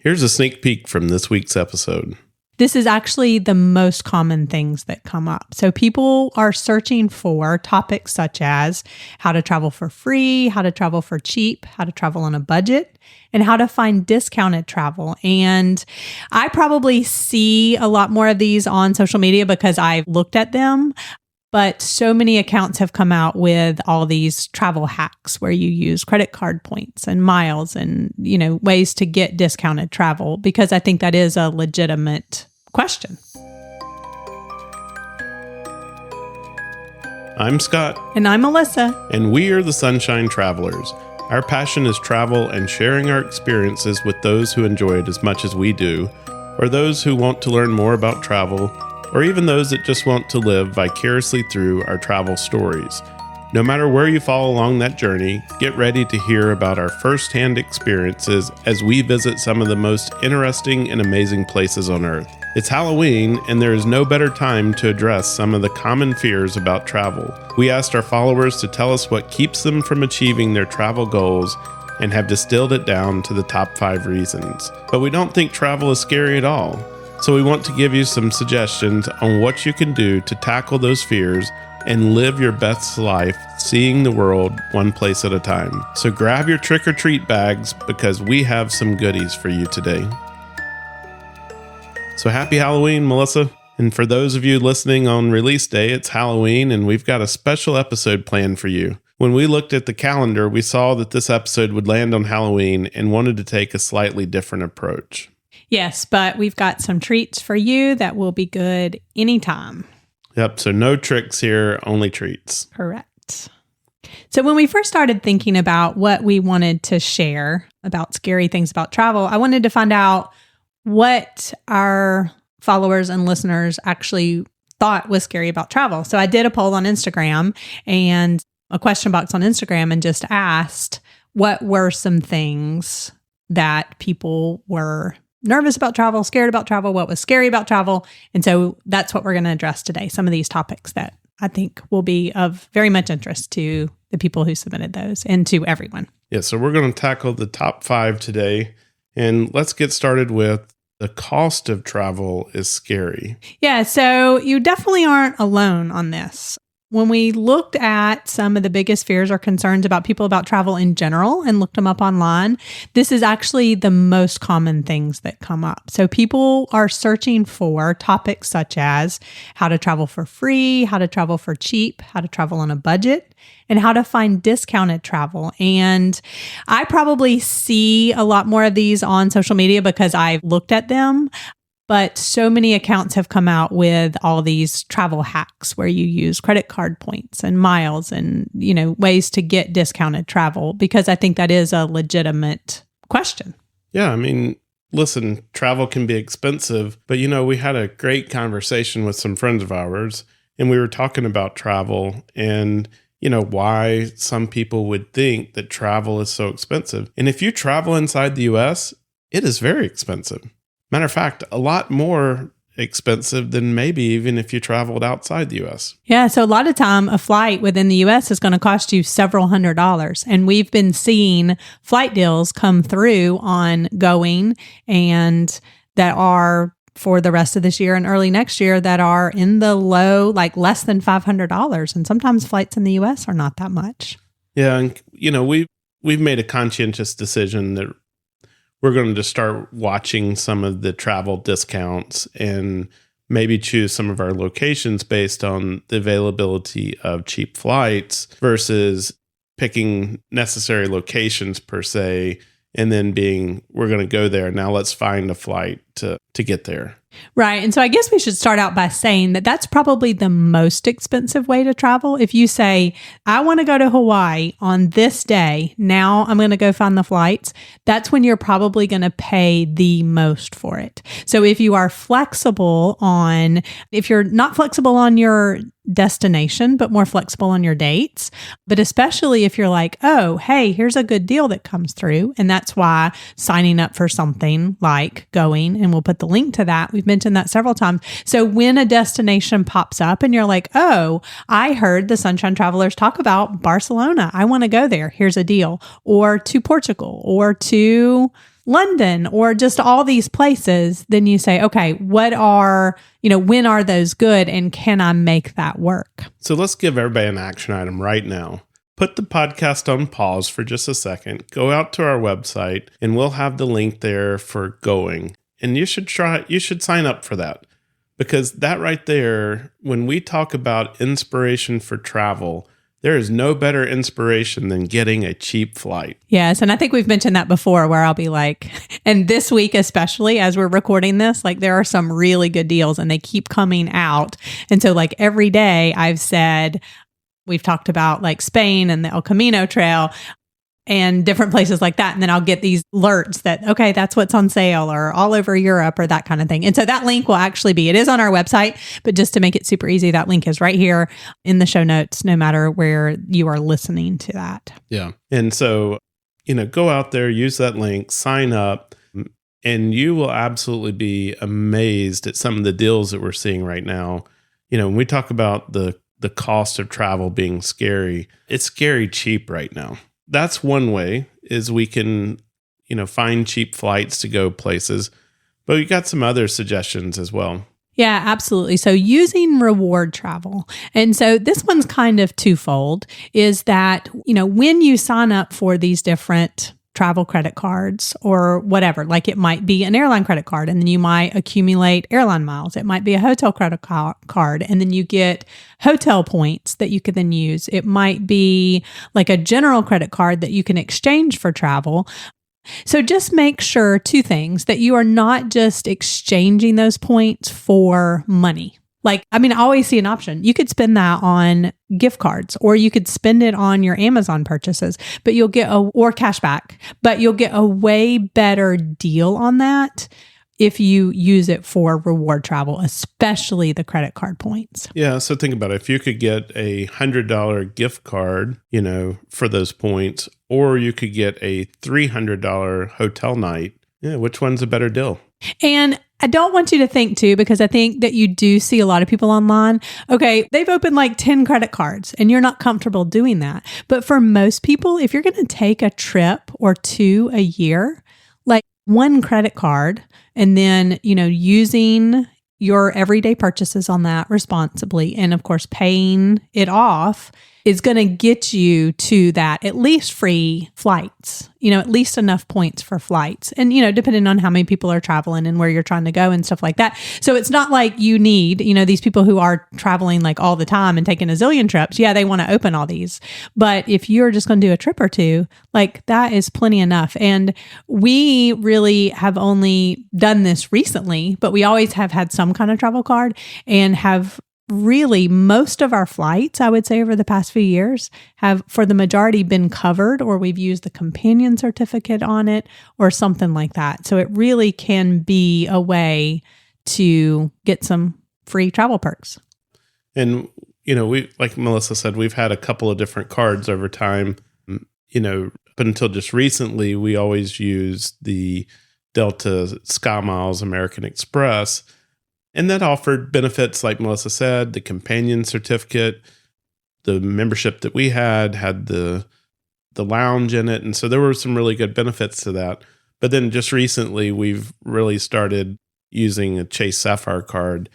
Here's a sneak peek from this week's episode. This is actually the most common things that come up. So people are searching for topics such as how to travel for free, how to travel for cheap, how to travel on a budget, and how to find discounted travel. And I probably see a lot more of these on social media because I've looked at them. But so many accounts have come out with all these travel hacks where you use credit card points and miles and, ways to get discounted travel, because I think that is a legitimate question. I'm Scott. And I'm Melissa. And we are the Sunshine Travelers. Our passion is travel and sharing our experiences with those who enjoy it as much as we do, or those who want to learn more about travel, or even those that just want to live vicariously through our travel stories. No matter where you fall along that journey, get ready to hear about our first-hand experiences as we visit some of the most interesting and amazing places on Earth. It's Halloween, and there is no better time to address some of the common fears about travel. We asked our followers to tell us what keeps them from achieving their travel goals and have distilled it down to the top 5 reasons. But we don't think travel is scary at all. So we want to give you some suggestions on what you can do to tackle those fears and live your best life, seeing the world one place at a time. So grab your trick-or-treat bags because we have some goodies for you today. So happy Halloween, Melissa. And for those of you listening on release day, it's Halloween and we've got a special episode planned for you. When we looked at the calendar, we saw that this episode would land on Halloween and wanted to take a slightly different approach. Yes, but we've got some treats for you that will be good anytime. Yep, so no tricks here, only treats. Correct. So when we first started thinking about what we wanted to share about scary things about travel, I wanted to find out what our followers and listeners actually thought was scary about travel. So I did a poll on Instagram and a question box on Instagram and just asked what were some things that people were nervous about travel, scared about travel, what was scary about travel. And so that's what we're going to address today. Some of these topics that I think will be of very much interest to the people who submitted those and to everyone. Yeah, so we're going to tackle the top 5 today. And let's get started with the cost of travel is scary. Yeah, so you definitely aren't alone on this. When we looked at some of the biggest fears or concerns about people about travel in general and looked them up online, this is actually the most common things that come up. So people are searching for topics such as how to travel for free, how to travel for cheap, how to travel on a budget, and how to find discounted travel. And I probably see a lot more of these on social media because I've looked at them. But so many accounts have come out with all these travel hacks where you use credit card points and miles and, ways to get discounted travel, because I think that is a legitimate question. Yeah, I mean, listen, travel can be expensive, but we had a great conversation with some friends of ours and we were talking about travel and why some people would think that travel is so expensive. And if you travel inside the US, it is very expensive. Matter of fact, a lot more expensive than maybe even if you traveled outside the U.S. Yeah, so a lot of time a flight within the U.S. is going to cost you several $100s. And we've been seeing flight deals come through on Going and that are for the rest of this year and early next year that are in the low, like less than $500. And sometimes flights in the U.S. are not that much. Yeah, and we've made a conscientious decision that we're going to start watching some of the travel discounts and maybe choose some of our locations based on the availability of cheap flights versus picking necessary locations per se, and then we're going to go there. Now let's find a flight to get there. Right. And so I guess we should start out by saying that that's probably the most expensive way to travel. If you say, I want to go to Hawaii on this day, now I'm going to go find the flights, that's when you're probably going to pay the most for it. So if you are if you're not flexible on your destination, but more flexible on your dates, but especially if you're like, oh, hey, here's a good deal that comes through. And that's why signing up for something like Going, and we'll put the link to that. We've mentioned that several times. So when a destination pops up and you're like, oh, I heard the Sunshine Travelers talk about Barcelona. I want to go there. Here's a deal. Or to Portugal or to London or just all these places, then you say, okay, when are those good and can I make that work? So let's give everybody an action item right now. Put the podcast on pause for just a second, go out to our website, and we'll have the link there for going. And you should sign up for that, because that right there, when we talk about inspiration for travel, there is no better inspiration than getting a cheap flight. Yes. And I think we've mentioned that before, where I'll be like, and this week, especially as we're recording this, like there are some really good deals and they keep coming out. And so like every day I've said, we've talked about like Spain and the El Camino Trail and different places like that. And then I'll get these alerts that, okay, that's what's on sale or all over Europe or that kind of thing. And so that link will actually it is on our website, but just to make it super easy, that link is right here in the show notes, no matter where you are listening to that. Yeah. And so, go out there, use that link, sign up, and you will absolutely be amazed at some of the deals that we're seeing right now. When we talk about the cost of travel being scary, it's scary cheap right now. That's one way, is we can, find cheap flights to go places, but we got some other suggestions as well. Yeah, absolutely. So using reward travel. And so this one's kind of twofold, is that, when you sign up for these different travel credit cards or whatever, like it might be an airline credit card and then you might accumulate airline miles. It might be a hotel credit card and then you get hotel points that you could then use. It might be like a general credit card that you can exchange for travel. So just make sure two things: that you are not just exchanging those points for money. I always see an option. You could spend that on gift cards, or you could spend it on your Amazon purchases, but you'll get or cash back, but you'll get a way better deal on that if you use it for reward travel, especially the credit card points. Yeah. So think about it. If you could get a $100 gift card, for those points, or you could get a $300 hotel night, which one's a better deal? And I don't want you to think too, because I think that you do see a lot of people online. Okay, they've opened like 10 credit cards and you're not comfortable doing that. But for most people, if you're going to take a trip or two a year, like one credit card, and then, using your everyday purchases on that responsibly, and of course, paying it off, is going to get you to that at least free flights, at least enough points for flights. And, depending on how many people are traveling and where you're trying to go and stuff like that. So it's not like you need, these people who are traveling like all the time and taking a zillion trips. Yeah, they want to open all these. But if you're just going to do a trip or two, like that is plenty enough. And we really have only done this recently, but we always have had some kind of travel card and have really most of our flights, I would say, over the past few years have, for the majority, been covered, or we've used the companion certificate on it or something like that. So it really can be a way to get some free travel perks. And, we, like Melissa said, we've had a couple of different cards over time. But until just recently, we always used the Delta SkyMiles American Express. And that offered benefits, like Melissa said, the companion certificate, the membership that we had the lounge in it. And so there were some really good benefits to that. But then just recently, we've really started using a Chase Sapphire card.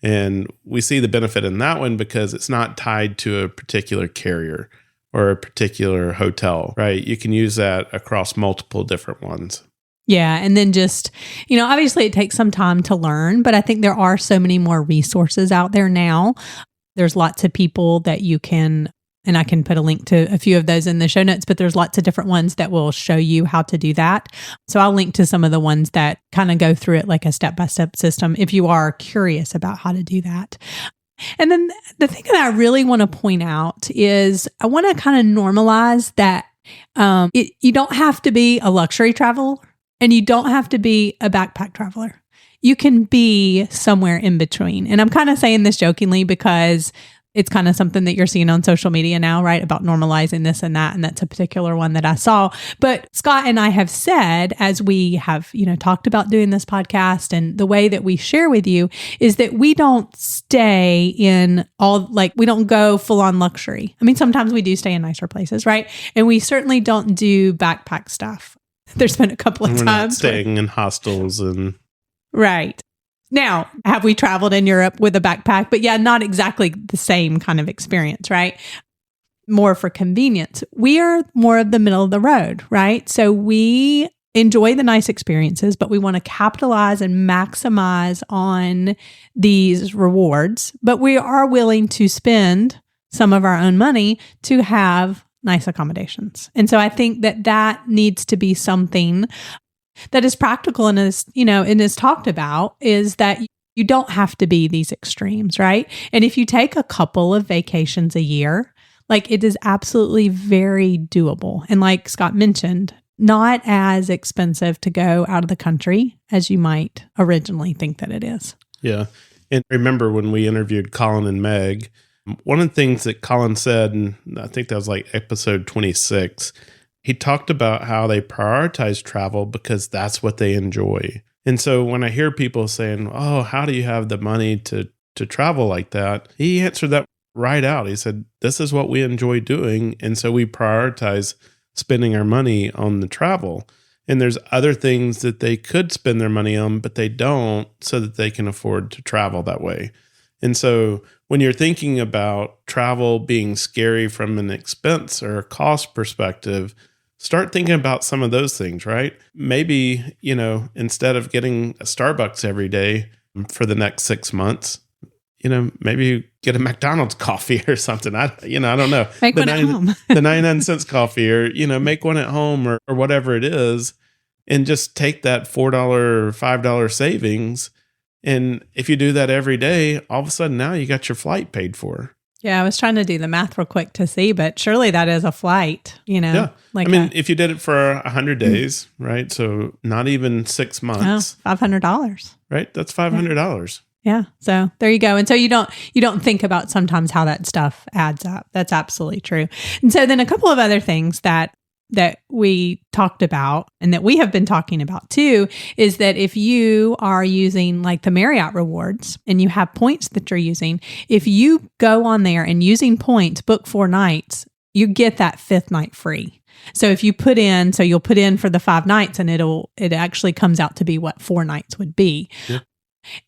And we see the benefit in that one because it's not tied to a particular carrier or a particular hotel, right? You can use that across multiple different ones. Yeah. And then just, obviously it takes some time to learn, but I think there are so many more resources out there now. There's lots of people that you can, and I can put a link to a few of those in the show notes, but there's lots of different ones that will show you how to do that. So I'll link to some of the ones that kind of go through it like a step-by-step system if you are curious about how to do that. And then the thing that I really want to point out is I want to kind of normalize that you don't have to be a luxury traveler. And you don't have to be a backpack traveler. You can be somewhere in between. And I'm kind of saying this jokingly because it's kind of something that you're seeing on social media now, right? About normalizing this and that. And that's a particular one that I saw. But Scott and I have said, as we have, talked about doing this podcast, and the way that we share with you is that we don't stay in we don't go full on luxury. I mean, sometimes we do stay in nicer places, right? And we certainly don't do backpack stuff. There's been a couple of We're times. not staying in hostels and Right. Now, have we traveled in Europe with a backpack? But yeah, not exactly the same kind of experience, right? More for convenience. We are more of the middle of the road, right? So we enjoy the nice experiences, but we want to capitalize and maximize on these rewards. But we are willing to spend some of our own money to have nice accommodations. And so I think that that needs to be something that is practical and is talked about, is that you don't have to be these extremes, right? And if you take a couple of vacations a year, like, it is absolutely very doable. And like Scott mentioned, not as expensive to go out of the country as you might originally think that it is. Yeah. And remember when we interviewed Colin and Meg, one of the things that Colin said, and I think that was like episode 26, he talked about how they prioritize travel because that's what they enjoy. And so when I hear people saying, oh, how do you have the money to travel like that? He answered that right out. He said, this is what we enjoy doing. And so we prioritize spending our money on the travel. And there's other things that they could spend their money on, but they don't, so that they can afford to travel that way. And so when you're thinking about travel being scary from an expense or a cost perspective, start thinking about some of those things, right? Maybe, instead of getting a Starbucks every day for the next 6 months, maybe you get a McDonald's coffee or something. I don't know. Make one at home. The 99-cent coffee, or, make one at home or whatever it is, and just take that $4 or $5 savings. And if you do that every day, all of a sudden now you got your flight paid for. Yeah, I was trying to do the math real quick to see, but surely that is a flight, Yeah. If you did it for 100 days, right? So not even 6 months. $500. Right? That's $500. Yeah. So there you go. And so you don't think about sometimes how that stuff adds up. That's absolutely true. And so then a couple of other things that we talked about and that we have been talking about too, is that if you are using like the Marriott rewards and you have points that you're using, if you go on there and using points, book 4 nights, you get that 5th night free. So if you you'll put in for the 5 nights and it actually comes out to be what 4 nights would be. Yeah.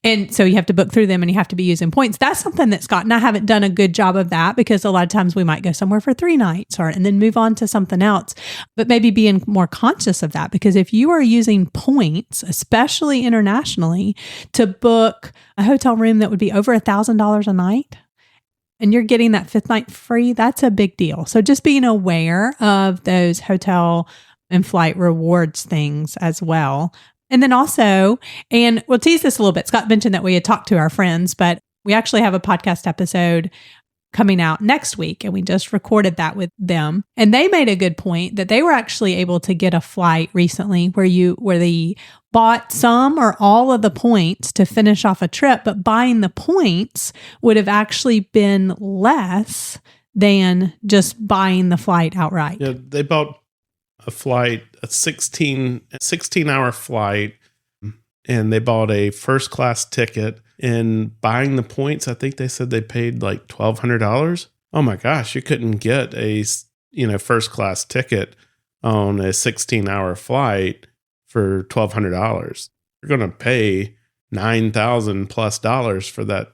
And so you have to book through them and you have to be using points. That's something that Scott and I haven't done a good job of that, because a lot of times we might go somewhere for 3 nights and then move on to something else, but maybe being more conscious of that, because if you are using points, especially internationally, to book a hotel room that would be over $1,000 a night, and you're getting that 5th night free, that's a big deal. So just being aware of those hotel and flight rewards things as well. And then also, and we'll tease this a little bit, Scott mentioned that we had talked to our friends, but we actually have a podcast episode coming out next week, and we just recorded that with them. And they made a good point that they were actually able to get a flight recently where they bought some or all of the points to finish off a trip, but buying the points would have actually been less than just buying the flight outright. Yeah, they bought a flight, a 16-hour flight, and they bought a first class ticket. And buying the points, I think they said they paid like $1,200. Oh my gosh, you couldn't get a first class ticket on a 16-hour flight for $1,200. You're going to pay $9,000 plus for that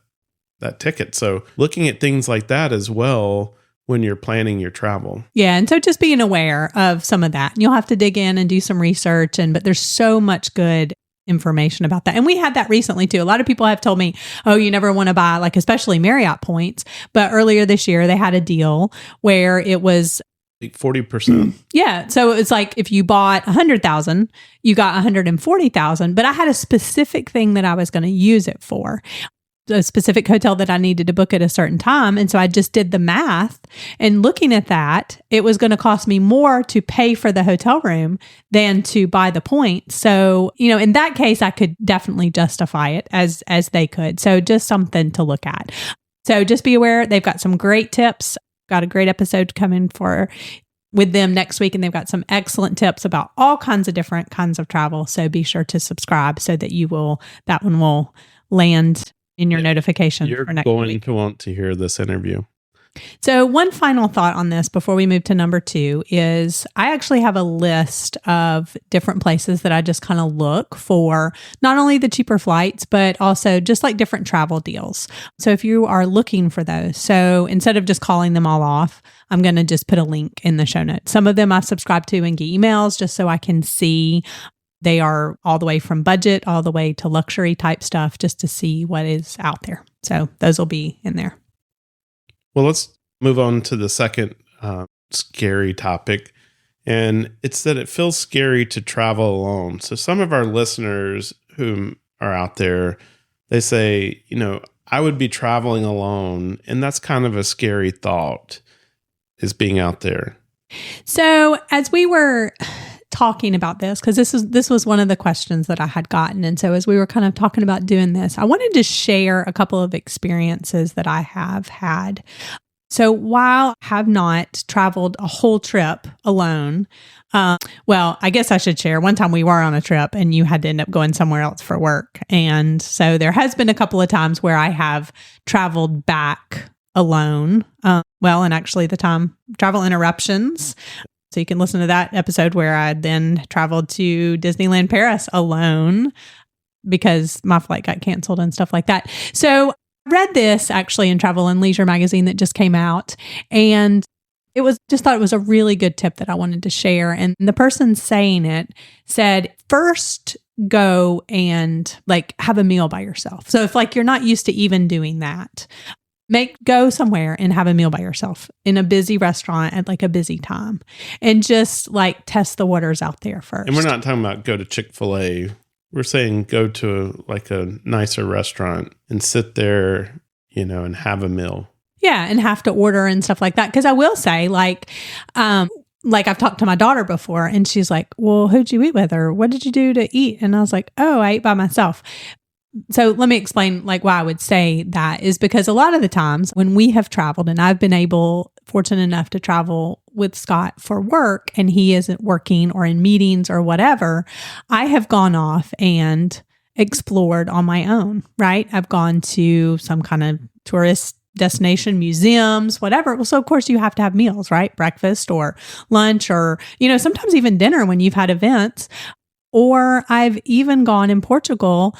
ticket. So looking at things like that as well when you're planning your travel. Yeah. And so just being aware of some of that. And you'll have to dig in and do some research. But there's so much good information about that. And we had that recently too. A lot of people have told me, oh, you never want to buy, like, especially Marriott points. But earlier this year, they had a deal where it was like 40%. Yeah. So it's like if you bought 100,000, you got 140,000. But I had a specific thing that I was going to use it for, a specific hotel that I needed to book at a certain time. And so I just did the math, and looking at that, it was going to cost me more to pay for the hotel room than to buy the points. So, in that case, I could definitely justify it as they could. So just something to look at. So just be aware, they've got some great tips. Got a great episode coming with them next week, and they've got some excellent tips about all kinds of different kinds of travel. So be sure to subscribe so that that one will land in your notification You're for next going week. to want to hear this interview. So one final thought on this before we move to number 2 is I actually have a list of different places that I just kind of look for not only the cheaper flights, but also just like different travel deals. So if you are looking for those, so instead of just calling them all off, I'm going to just put a link in the show notes. Some of them I subscribe to and get emails just so I can see they are all the way from budget, all the way to luxury type stuff, just to see what is out there. So those will be in there. Well, let's move on to the second scary topic. And it's that it feels scary to travel alone. So some of our listeners who are out there, they say, I would be traveling alone. And that's kind of a scary thought, is being out there. So as we were talking about this, because this was one of the questions that I had gotten. And so as we were kind of talking about doing this, I wanted to share a couple of experiences that I have had. So while I have not traveled a whole trip alone, well, I guess I should share. One time we were on a trip and you had to end up going somewhere else for work. And so there has been a couple of times where I have traveled back alone. And actually the time travel interruptions. So you can listen to that episode where I then traveled to Disneyland Paris alone because my flight got canceled and stuff like that. So I read this actually in Travel and Leisure magazine that just came out, and thought it was a really good tip that I wanted to share. And the person saying it said, first go and have a meal by yourself. So if you're not used to even doing that, go somewhere and have a meal by yourself in a busy restaurant at a busy time, and just test the waters out there first. And we're not talking about go to Chick-fil-A. We're saying go to a nicer restaurant and sit there, and have a meal. Yeah, and have to order and stuff like that. Because I will say, I've talked to my daughter before, and she's like, well, who'd you eat with, or what did you do to eat? And I was like, oh, I ate by myself. So let me explain why I would say that is because a lot of the times when we have traveled, and I've been fortunate enough to travel with Scott for work, and he isn't working or in meetings or whatever, I have gone off and explored on my own, right? I've gone to some kind of tourist destination, museums, whatever. Well, so of course you have to have meals, right? Breakfast or lunch or, sometimes even dinner when you've had events. Or I've even gone in Portugal,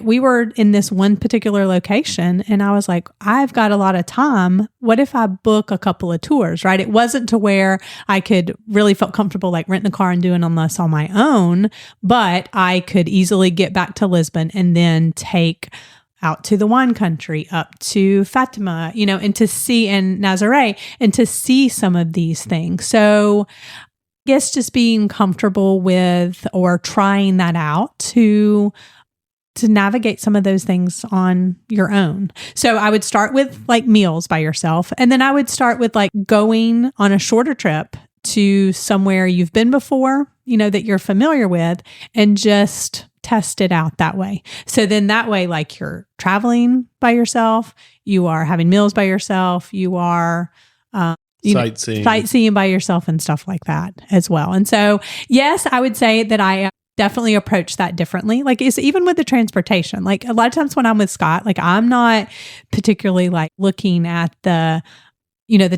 we were in this one particular location and I was like, I've got a lot of time. What if I book a couple of tours, right? It wasn't to where I could really felt comfortable renting a car and doing them less on my own, but I could easily get back to Lisbon and then take out to the wine country, up to Fatima, and to see in Nazaré and to see some of these things. So I guess just being comfortable with or trying that out to navigate some of those things on your own. So I would start with meals by yourself. And then I would start with going on a shorter trip to somewhere you've been before, that you're familiar with, and just test it out that way. So then that way, you're traveling by yourself, you are having meals by yourself, you are sightseeing by yourself and stuff like that as well. And so, yes, I would say that I definitely approach that differently. It's even with the transportation. A lot of times when I'm with Scott, I'm not particularly looking at the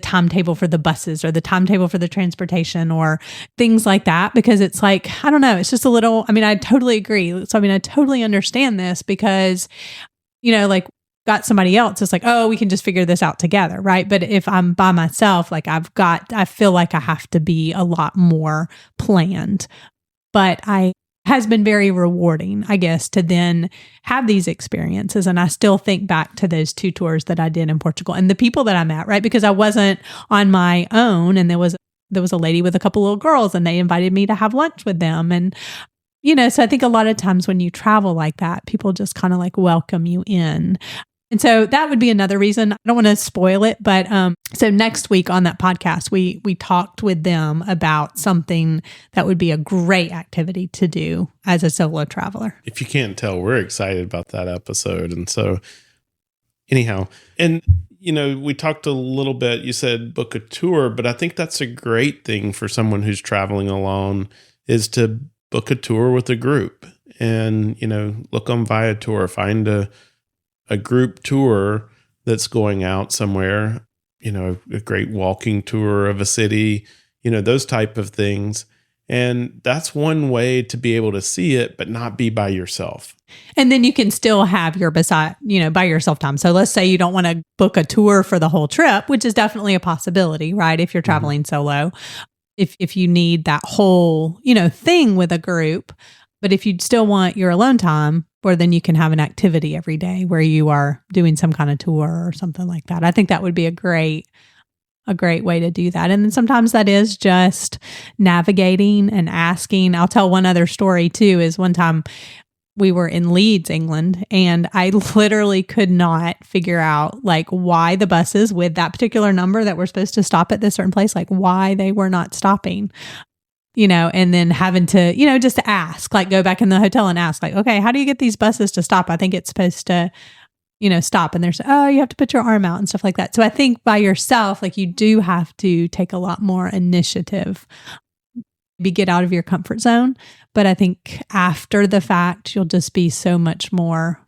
timetable for the buses or the timetable for the transportation or things like that, because it's I don't know, it's just a little, I totally agree. So, I totally understand this because, got somebody else, it's oh, we can just figure this out together, right? But if I'm by myself, I feel like I have to be a lot more planned. But has been very rewarding, I guess, to then have these experiences. And I still think back to those 2 tours that I did in Portugal and the people that I met, right? Because I wasn't on my own, and there was a lady with a couple little girls, and they invited me to have lunch with them. And so I think a lot of times when you travel like that, people just kind of welcome you in. And so that would be another reason. I don't want to spoil it, but so next week on that podcast, we talked with them about something that would be a great activity to do as a solo traveler. If you can't tell, we're excited about that episode. And so anyhow, and we talked a little bit, you said book a tour, but I think that's a great thing for someone who's traveling alone is to book a tour with a group and, look on Viator, find a group tour that's going out somewhere. a great walking tour of a city, those type of things. And that's one way to be able to see it, but not be by yourself. And then you can still have your by yourself time. So let's say you don't want to book a tour for the whole trip, which is definitely a possibility, right? If you're traveling solo, if you need that whole, thing with a group, but if you still want your alone time, or then you can have an activity every day where you are doing some kind of tour or something like that. I think that would be a great way to do that. And then sometimes that is just navigating and asking. I'll tell one other story too, is one time we were in Leeds, England, and I literally could not figure out why the buses with that particular number that were supposed to stop at this certain place, why they were not stopping. And then having to, just to ask, go back in the hotel and ask, okay, how do you get these buses to stop? I think it's supposed to, stop. And there's, you have to put your arm out and stuff like that. So I think by yourself, you do have to take a lot more initiative, maybe get out of your comfort zone. But I think after the fact, you'll just be so much more,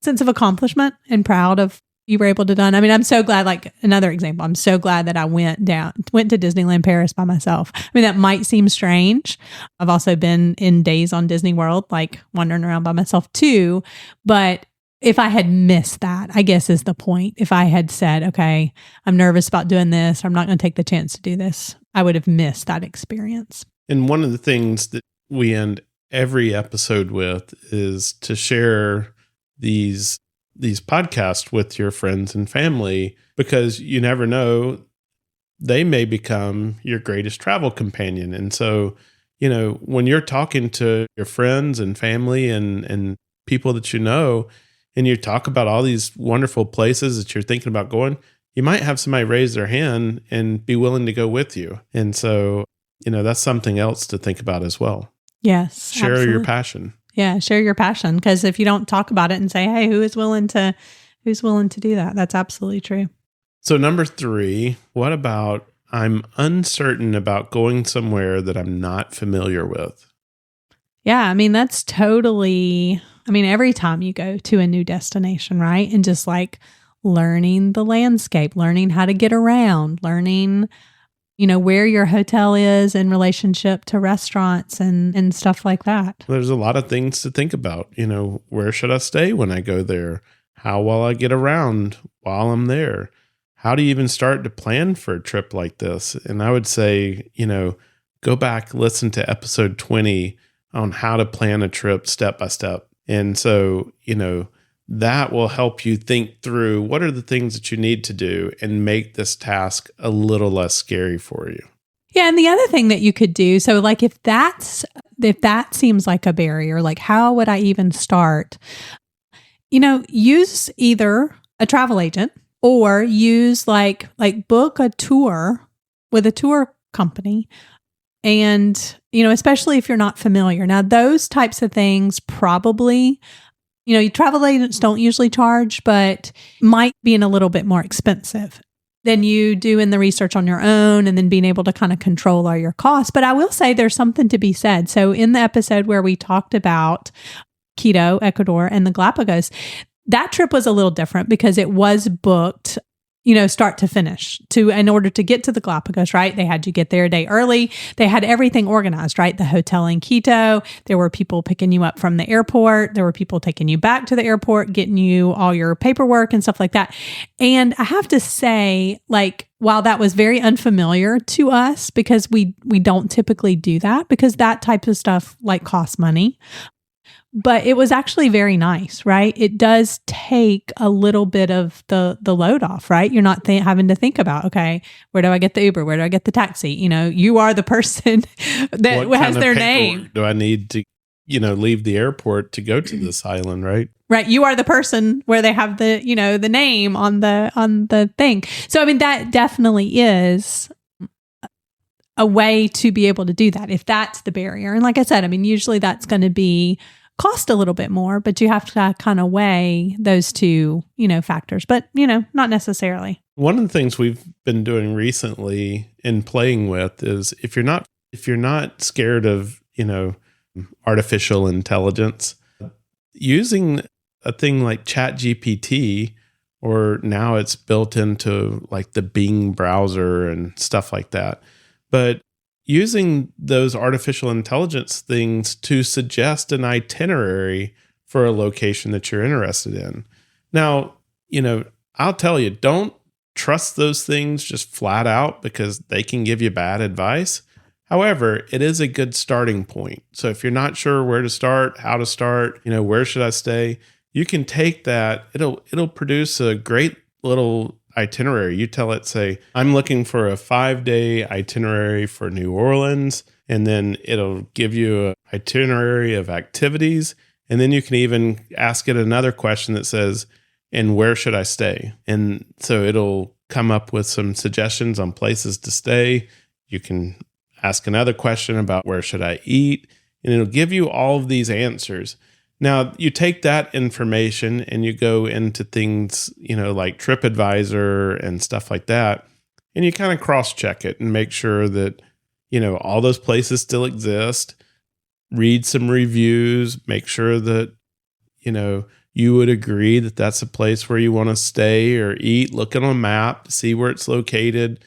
sense of accomplishment and proud of you were able to done. I mean, I'm so glad, another example, I'm so glad that I went to Disneyland Paris by myself. I mean, that might seem strange. I've also been in days on Disney World, wandering around by myself too. But if I had missed that, I guess is the point. If I had said, okay, I'm nervous about doing this, I'm not going to take the chance to do this, I would have missed that experience. And one of the things that we end every episode with is to share these podcasts with your friends and family, because you never know, they may become your greatest travel companion. And so, when you're talking to your friends and family and people that and you talk about all these wonderful places that you're thinking about going, you might have somebody raise their hand and be willing to go with you. And so, that's something else to think about as well. Yes. Share absolutely. your passion. Yeah, share your passion, because if you don't talk about it and say, hey, who's willing to do that? That's absolutely true. So number 3, what about I'm uncertain about going somewhere that I'm not familiar with? Yeah, I mean, that's totally, every time you go to a new destination, right? And just learning the landscape, learning how to get around, learning where your hotel is in relationship to restaurants and stuff like that. There's a lot of things to think about. Where should I stay when I go there? How will I get around while I'm there? How do you even start to plan for a trip like this? And I would say, go back, listen to episode 20 on how to plan a trip step by step. And so, that will help you think through what are the things that you need to do and make this task a little less scary for you. Yeah. And the other thing that you could do, so if that seems like a barrier, how would I even start? Use either a travel agent or use book a tour with a tour company. And, especially if you're not familiar. Now, those types of things probably, travel agents don't usually charge, but might be a little bit more expensive than you do in the research on your own and then being able to kind of control all your costs. But I will say there's something to be said. So in the episode where we talked about Quito, Ecuador, and the Galapagos, that trip was a little different because it was booked start to finish in order to get to the Galapagos, right? They had you get there a day early. They had everything organized, right? The hotel in Quito, there were people picking you up from the airport. There were people taking you back to the airport, getting you all your paperwork and stuff like that. And I have to say, while that was very unfamiliar to us because we don't typically do that because that type of stuff costs money. But it was actually very nice, right? It does take a little bit of the load off, right? You're not having to think about, okay, where do I get the Uber? Where do I get the taxi? You are the person that has their name. Do I need to, leave the airport to go to this island, right? Right. You are the person where they have the, the name on the thing. So, that definitely is a way to be able to do that if that's the barrier. And like I said, usually that's going to be cost a little bit more, but you have to kind of weigh those two, factors, but, not necessarily. One of the things we've been doing recently and playing with is if you're not scared of, artificial intelligence, using a thing like ChatGPT or now it's built into like the Bing browser and stuff like that. But using those artificial intelligence things to suggest an itinerary for a location that you're interested in. Now, I'll tell you, don't trust those things just flat out because they can give you bad advice. However, it is a good starting point. So if you're not sure where to start, how to start, where should I stay, you can take that. It'll produce a great little itinerary. You tell it, say, I'm looking for a 5-day itinerary for New Orleans, and then it'll give you an itinerary of activities. And then you can even ask it another question that says, and where should I stay? And so it'll come up with some suggestions on places to stay. You can ask another question about where should I eat, and it'll give you all of these answers. Now, you take that information and you go into things, like TripAdvisor and stuff like that, and you kind of cross-check it and make sure that, all those places still exist. Read some reviews, make sure that, you would agree that that's a place where you want to stay or eat. Look on a map, see where it's located,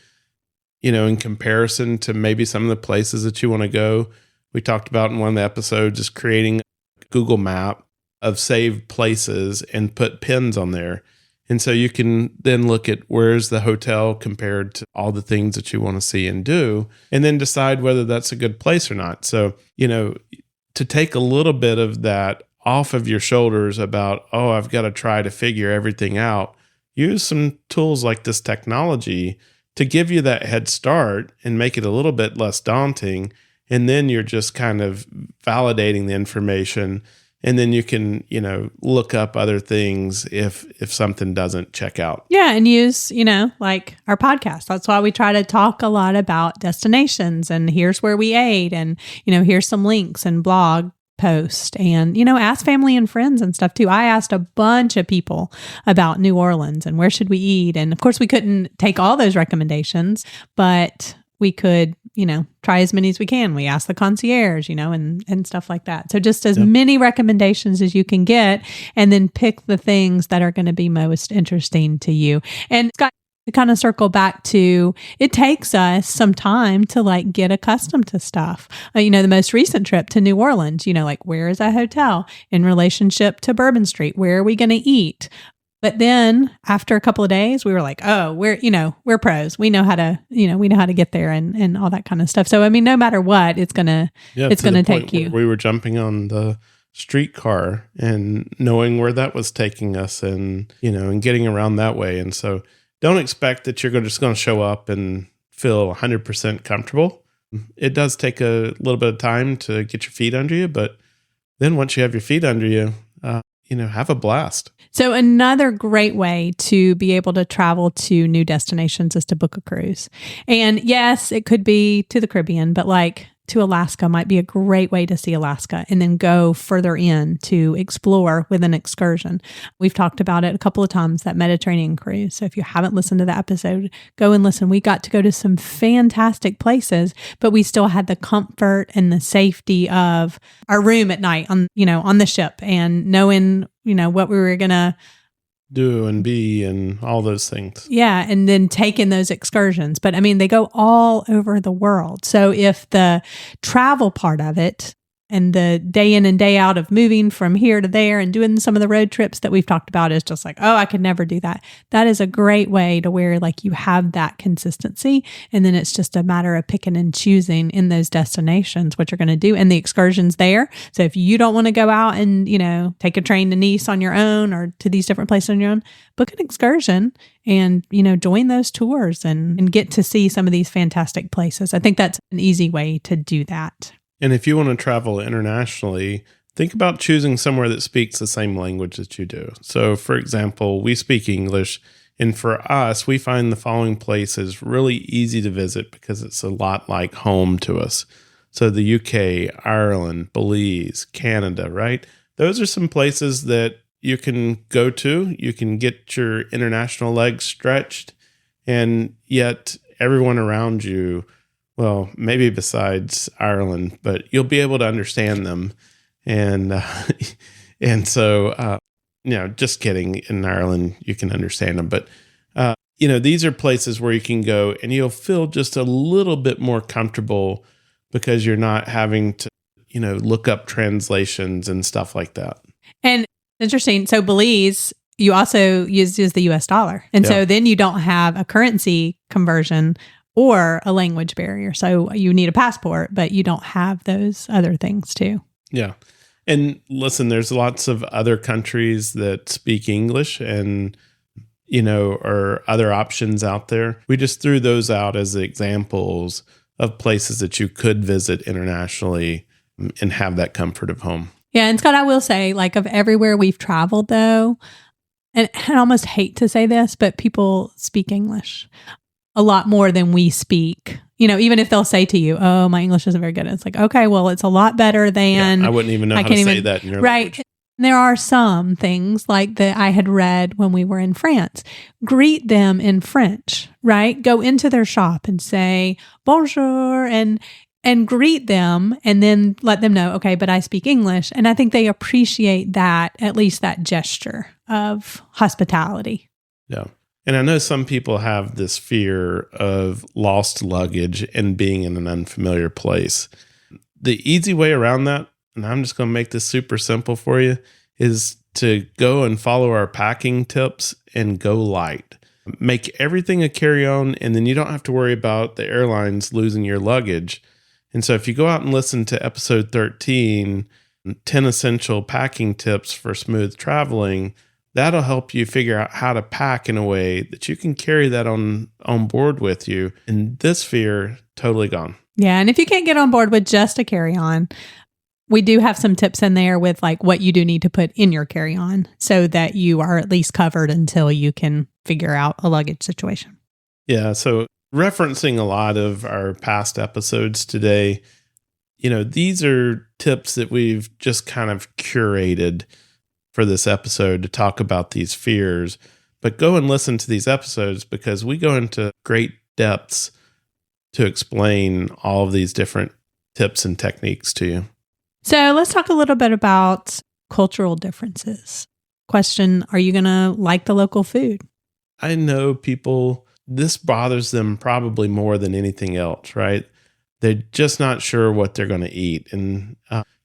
in comparison to maybe some of the places that you want to go. We talked about in one of the episodes, just creating a Google map of saved places and put pins on there. And so you can then look at where's the hotel compared to all the things that you want to see and do, and then decide whether that's a good place or not. So, to take a little bit of that off of your shoulders about, I've got to try to figure everything out, use some tools like this technology to give you that head start and make it a little bit less daunting. And then you're just kind of validating the information. And then you can, look up other things if something doesn't check out. Yeah. And use, like our podcast. That's why we try to talk a lot about destinations and here's where we ate and, here's some links and blog post and, ask family and friends and stuff too. I asked a bunch of people about New Orleans and where should we eat. And of course we couldn't take all those recommendations, but we could, try as many as we can. We asked the concierge, and stuff like that. So just as many recommendations as you can get, and then pick the things that are going to be most interesting to you. And Scott, to kind of circle back to, it takes us some time to get accustomed to stuff. The most recent trip to New Orleans, where is a hotel in relationship to Bourbon Street? Where are we going to eat? But then after a couple of days, we were like, we're pros. We know how to, get there and all that kind of stuff. So, no matter what, it's going to take you. We were jumping on the streetcar and knowing where that was taking us and, and getting around that way. And so don't expect that you're just going to show up and feel 100% comfortable. It does take a little bit of time to get your feet under you, but then once you have your feet under you, have a blast. So another great way to be able to travel to new destinations is to book a cruise. And yes, it could be to the Caribbean, but to Alaska might be a great way to see Alaska and then go further in to explore with an excursion. We've talked about it a couple of times, that Mediterranean cruise. So if you haven't listened to the episode, go and listen. We got to go to some fantastic places, but we still had the comfort and the safety of our room at night on the ship and knowing, what we were going to do and be and all those things. Yeah. And then taking those excursions. But they go all over the world. So if the travel part of it and the day in and day out of moving from here to there and doing some of the road trips that we've talked about is just I could never do that. That is a great way to where you have that consistency. And then it's just a matter of picking and choosing in those destinations what you're going to do and the excursions there. So if you don't want to go out and, take a train to Nice on your own or to these different places on your own, book an excursion and, join those tours and get to see some of these fantastic places. I think that's an easy way to do that. And if you want to travel internationally, think about choosing somewhere that speaks the same language that you do. So, for example, we speak English, and for us, we find the following places really easy to visit because it's a lot like home to us. So the UK, Ireland, Belize, Canada, right? Those are some places that you can go to. You can get your international legs stretched, and yet everyone around you, well, maybe besides Ireland, but you'll be able to understand them. And so just kidding. In Ireland, you can understand them. But, these are places where you can go and you'll feel just a little bit more comfortable because you're not having to, look up translations and stuff like that. And interesting. So Belize, you also use the US dollar. And so then you don't have a currency conversion or a language barrier. So you need a passport, but you don't have those other things too. Yeah. And listen, there's lots of other countries that speak English and, or other options out there. We just threw those out as examples of places that you could visit internationally and have that comfort of home. Yeah. And Scott, I will say, like, of everywhere we've traveled though, and I almost hate to say this, but people speak English a lot more than we speak. Even if they'll say to you, "Oh, my English isn't very good." It's like, okay, well, it's a lot better than... I wouldn't even know how to say that in your language. There are some things like that I had read when we were in France. Greet them in French, right? Go into their shop and say, bonjour, and greet them, and then let them know, okay, but I speak English. And I think they appreciate that, at least that gesture of hospitality. Yeah. And I know some people have this fear of lost luggage and being in an unfamiliar place. The easy way around that, and I'm just going to make this super simple for you, is to go and follow our packing tips and go light. Make everything a carry-on, and then you don't have to worry about the airlines losing your luggage. And so if you go out and listen to episode 13, 10 essential packing tips for smooth traveling, that'll help you figure out how to pack in a way that you can carry that on board with you. And this fear, totally gone. Yeah. And if you can't get on board with just a carry-on, we do have some tips in there with like what you do need to put in your carry-on so that you are at least covered until you can figure out a luggage situation. Yeah. So referencing a lot of our past episodes today, these are tips that we've just kind of curated for this episode to talk about these fears. But go and listen to these episodes because we go into great depths to explain all of these different tips and techniques to you. So let's talk a little bit about cultural differences. Question, are you going to like the local food? I know people, this bothers them probably more than anything else, right? They're just not sure what they're going to eat. And,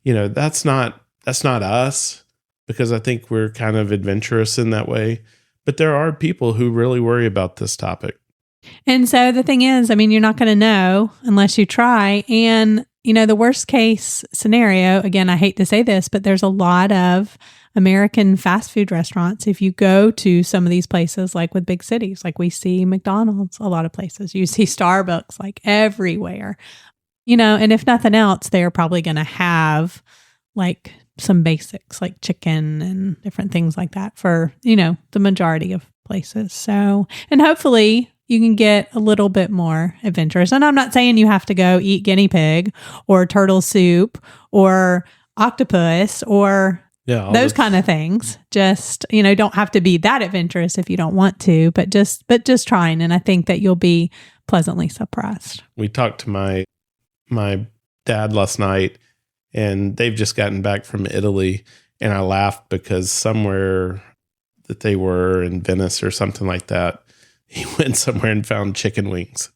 that's not us, because I think we're kind of adventurous in that way. But there are people who really worry about this topic. And so the thing is, you're not going to know unless you try. And, the worst case scenario, again, I hate to say this, but there's a lot of American fast food restaurants. If you go to some of these places, like with big cities, like we see McDonald's, a lot of places, you see Starbucks, like everywhere, and if nothing else, they're probably going to have like some basics like chicken and different things like that for, the majority of places. So, and hopefully you can get a little bit more adventurous. And I'm not saying you have to go eat guinea pig or turtle soup or octopus or those kind of things. Just, don't have to be that adventurous if you don't want to, but just trying. And I think that you'll be pleasantly surprised. We talked to my dad last night, and they've just gotten back from Italy. And I laughed because somewhere that they were in Venice or something like that, he went somewhere and found chicken wings.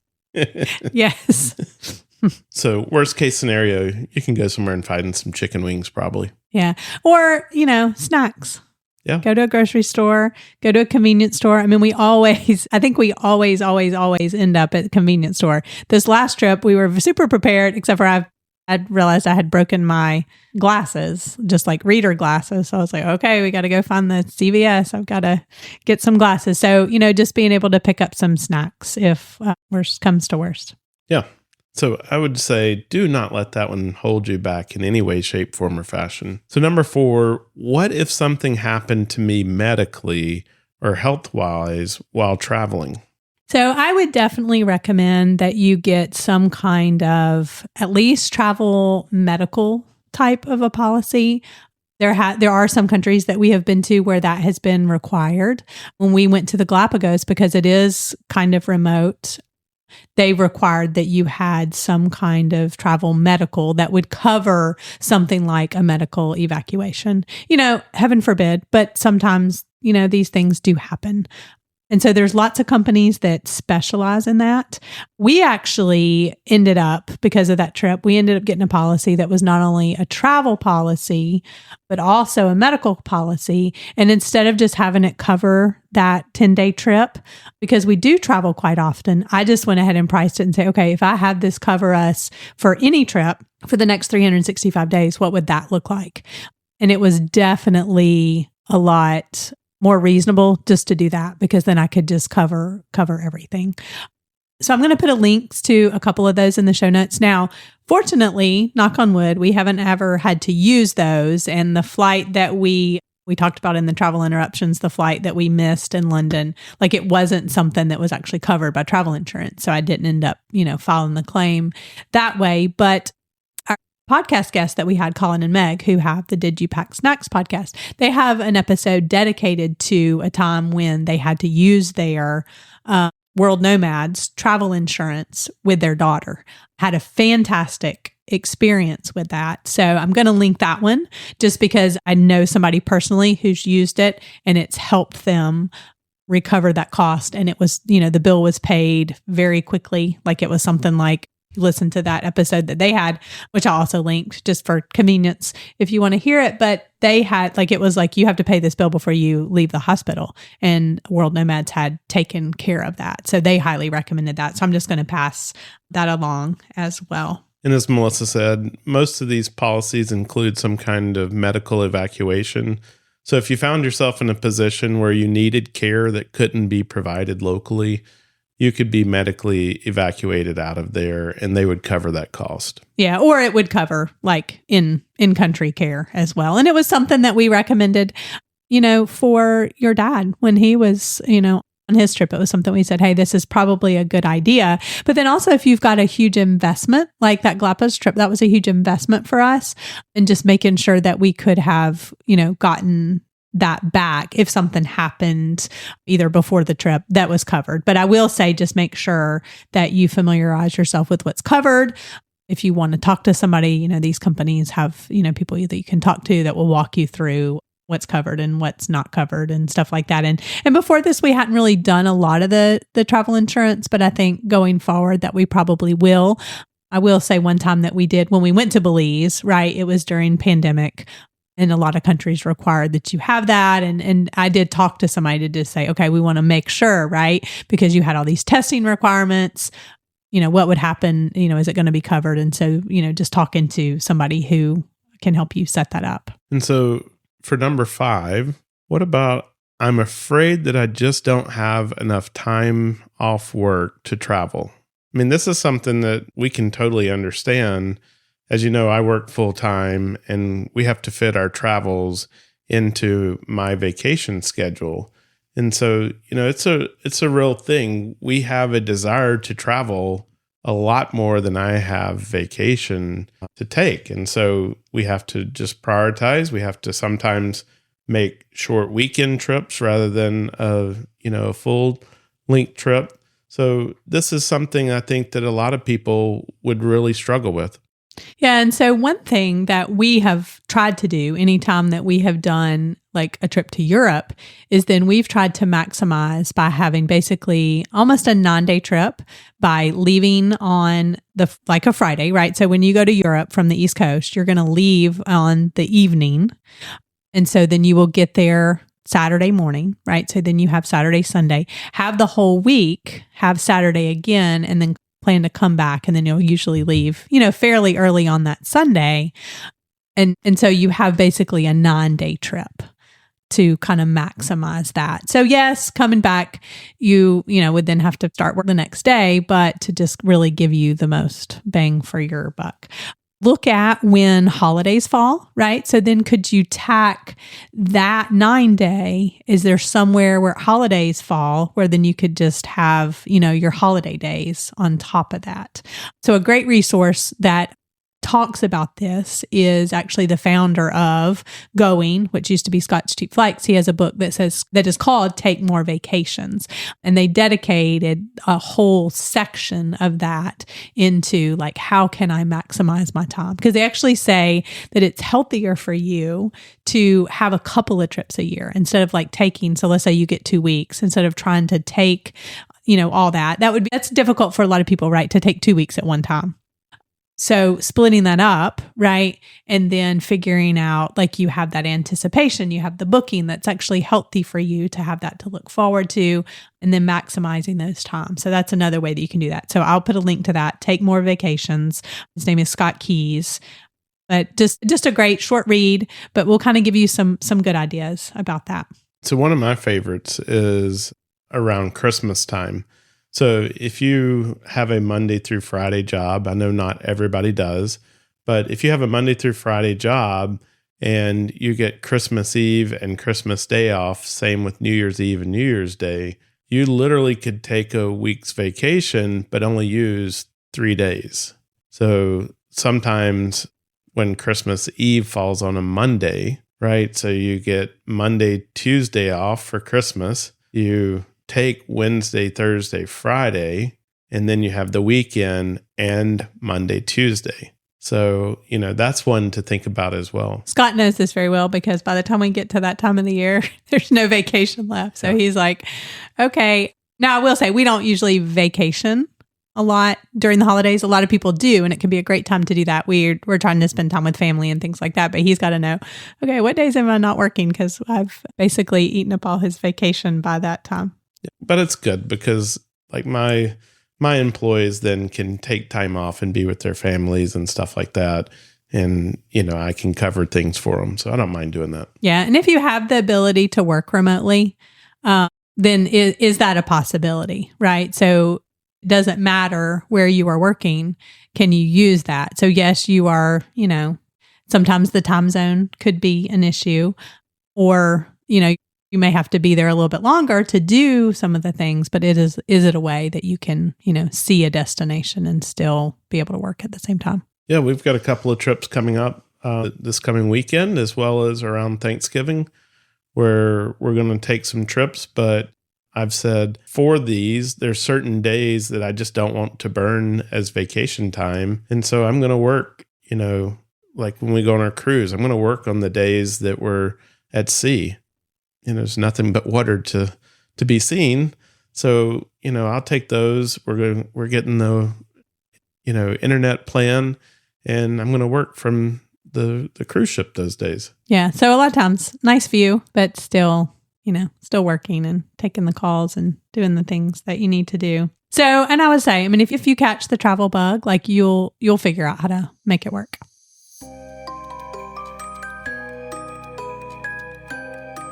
Yes. So worst case scenario, you can go somewhere and find some chicken wings probably. Yeah. Or, snacks. Yeah. Go to a grocery store, go to a convenience store. I think we always end up at the convenience store. This last trip, we were super prepared, except for I realized I had broken my glasses, just like reader glasses. So I was like, okay, we got to go find the CVS. I've got to get some glasses. So, just being able to pick up some snacks if worst comes to worst. Yeah. So I would say do not let that one hold you back in any way, shape, form, or fashion. So number 4, what if something happened to me medically or health-wise while traveling? So I would definitely recommend that you get some kind of at least travel medical type of a policy. There are some countries that we have been to where that has been required. When we went to the Galapagos, because it is kind of remote, they required that you had some kind of travel medical that would cover something like a medical evacuation. Heaven forbid, but sometimes, these things do happen. And so there's lots of companies that specialize in that. We actually ended up, because of that trip, we ended up getting a policy that was not only a travel policy, but also a medical policy. And instead of just having it cover that 10-day trip, because we do travel quite often, I just went ahead and priced it and say, okay, if I had this cover us for any trip for the next 365 days, what would that look like? And it was definitely a lot more reasonable just to do that, because then I could just cover everything. So I'm going to put links to a couple of those in the show notes. Now, fortunately, knock on wood, we haven't ever had to use those. And the flight that we talked about in the travel interruptions, the flight that we missed in London, like it wasn't something that was actually covered by travel insurance. So I didn't end up, filing the claim that way. But podcast guests that we had, Colin and Meg, who have the Did You Pack Snacks podcast, they have an episode dedicated to a time when they had to use their World Nomads travel insurance with their daughter. Had a fantastic experience with that. So I'm going to link that one just because I know somebody personally who's used it and it's helped them recover that cost. And it was, the bill was paid very quickly. Like it was something like, listen to that episode that they had, which I also linked just for convenience if you want to hear it. But they had, it was like, you have to pay this bill before you leave the hospital. And World Nomads had taken care of that. So they highly recommended that. So I'm just going to pass that along as well. And as Melissa said, most of these policies include some kind of medical evacuation. So if you found yourself in a position where you needed care that couldn't be provided locally, you could be medically evacuated out of there and they would cover that cost. Yeah, or it would cover in-country care as well. And it was something that we recommended, for your dad when he was, on his trip. It was something we said, hey, this is probably a good idea. But then also if you've got a huge investment, like that Galapagos trip, that was a huge investment for us. And just making sure that we could have, gotten that back if something happened either before the trip that was covered. But I will say, just make sure that you familiarize yourself with what's covered. If you want to talk to somebody, these companies have, people that you can talk to that will walk you through what's covered and what's not covered and stuff like that. And before this, we hadn't really done a lot of the travel insurance, but I think going forward that we probably will. I will say one time that we did when we went to Belize, right? It was during pandemic. And a lot of countries required that you have that. And I did talk to somebody to just say, okay, we want to make sure, right? Because you had all these testing requirements, what would happen, is it going to be covered? And so, just talking to somebody who can help you set that up. And so for number 5, what about, I'm afraid that I just don't have enough time off work to travel. I mean, this is something that we can totally understand. As you know, I work full time and we have to fit our travels into my vacation schedule. And so, it's a real thing. We have a desire to travel a lot more than I have vacation to take. And so we have to just prioritize. We have to sometimes make short weekend trips rather than a full length trip. So this is something I think that a lot of people would really struggle with. Yeah. And so one thing that we have tried to do anytime that we have done like a trip to Europe is then we've tried to maximize by having basically almost a 9-day trip by leaving on a Friday, right? So when you go to Europe from the East Coast, you're going to leave on the evening. And so then you will get there Saturday morning, right? So then you have Saturday, Sunday, have the whole week, have Saturday again, and then plan to come back, and then you'll usually leave, fairly early on that Sunday. And so you have basically a 9-day trip to kind of maximize that. So yes, coming back, you would then have to start work the next day, but to just really give you the most bang for your buck. Look at when holidays fall, right? So then could you tack that 9-day? Is there somewhere where holidays fall where then you could just have, your holiday days on top of that? So a great resource that talks about this is actually the founder of Going, which used to be Scotch Cheap Flights. He has a book that is called Take More Vacations. And they dedicated a whole section of that into like, how can I maximize my time? Because they actually say that it's healthier for you to have a couple of trips a year instead of like taking, so let's say you get 2 weeks, instead of trying to take, all that's difficult for a lot of people, right? To take 2 weeks at one time. So splitting that up, right? And then figuring out, like, you have that anticipation, you have the booking that's actually healthy for you to have that to look forward to, and then maximizing those times. So that's another way that you can do that. So I'll put a link to that. Take More Vacations. His name is Scott Keys. But just a great short read, but we'll kind of give you some good ideas about that. So one of my favorites is around Christmas time. So if you have a Monday through Friday job, I know not everybody does, but if you have a Monday through Friday job and you get Christmas Eve and Christmas Day off, same with New Year's Eve and New Year's Day, you literally could take a week's vacation, but only use 3 days. So sometimes when Christmas Eve falls on a Monday, right? So you get Monday, Tuesday off for Christmas, you take Wednesday, Thursday, Friday, and then you have the weekend and Monday, Tuesday. So, that's one to think about as well. Scott knows this very well because by the time we get to that time of the year, there's no vacation left. So he's like, okay. Now I will say we don't usually vacation a lot during the holidays. A lot of people do, and it can be a great time to do that. We're trying to spend time with family and things like that, but he's got to know, okay, what days am I not working? Because I've basically eaten up all his vacation by that time. But it's good because like my employees then can take time off and be with their families and stuff like that. And, I can cover things for them. So I don't mind doing that. Yeah. And if you have the ability to work remotely, then is that a possibility, right? So it doesn't matter where you are working. Can you use that? So yes, you are, sometimes the time zone could be an issue, or, you may have to be there a little bit longer to do some of the things, but is it a way that you can, see a destination and still be able to work at the same time? Yeah, we've got a couple of trips coming up this coming weekend, as well as around Thanksgiving, where we're going to take some trips. But I've said for these, there's certain days that I just don't want to burn as vacation time. And so I'm going to work, like when we go on our cruise, I'm going to work on the days that we're at sea. There's nothing but water to be seen. So, I'll take those. We're getting the, internet plan, and I'm going to work from the cruise ship those days. Yeah. So a lot of times, nice view, but still working and taking the calls and doing the things that you need to do. So, and I would say, if you catch the travel bug, like you'll figure out how to make it work.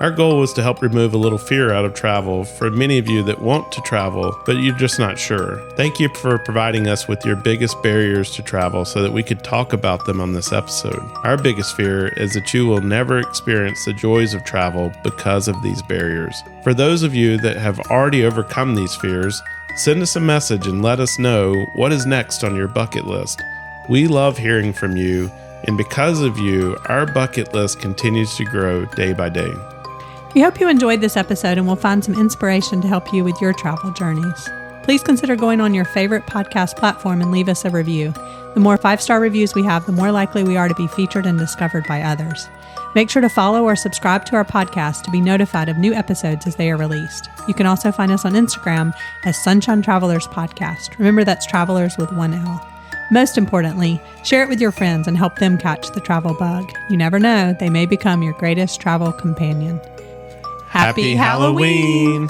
Our goal was to help remove a little fear out of travel for many of you that want to travel, but you're just not sure. Thank you for providing us with your biggest barriers to travel so that we could talk about them on this episode. Our biggest fear is that you will never experience the joys of travel because of these barriers. For those of you that have already overcome these fears, send us a message and let us know what is next on your bucket list. We love hearing from you, and because of you, our bucket list continues to grow day by day. We hope you enjoyed this episode and will find some inspiration to help you with your travel journeys. Please consider going on your favorite podcast platform and leave us a review. The more 5-star reviews we have, the more likely we are to be featured and discovered by others. Make sure to follow or subscribe to our podcast to be notified of new episodes as they are released. You can also find us on Instagram as Sunshine Travelers Podcast. Remember, that's travelers with 1 L. Most importantly, share it with your friends and help them catch the travel bug. You never know, they may become your greatest travel companion. Happy Halloween!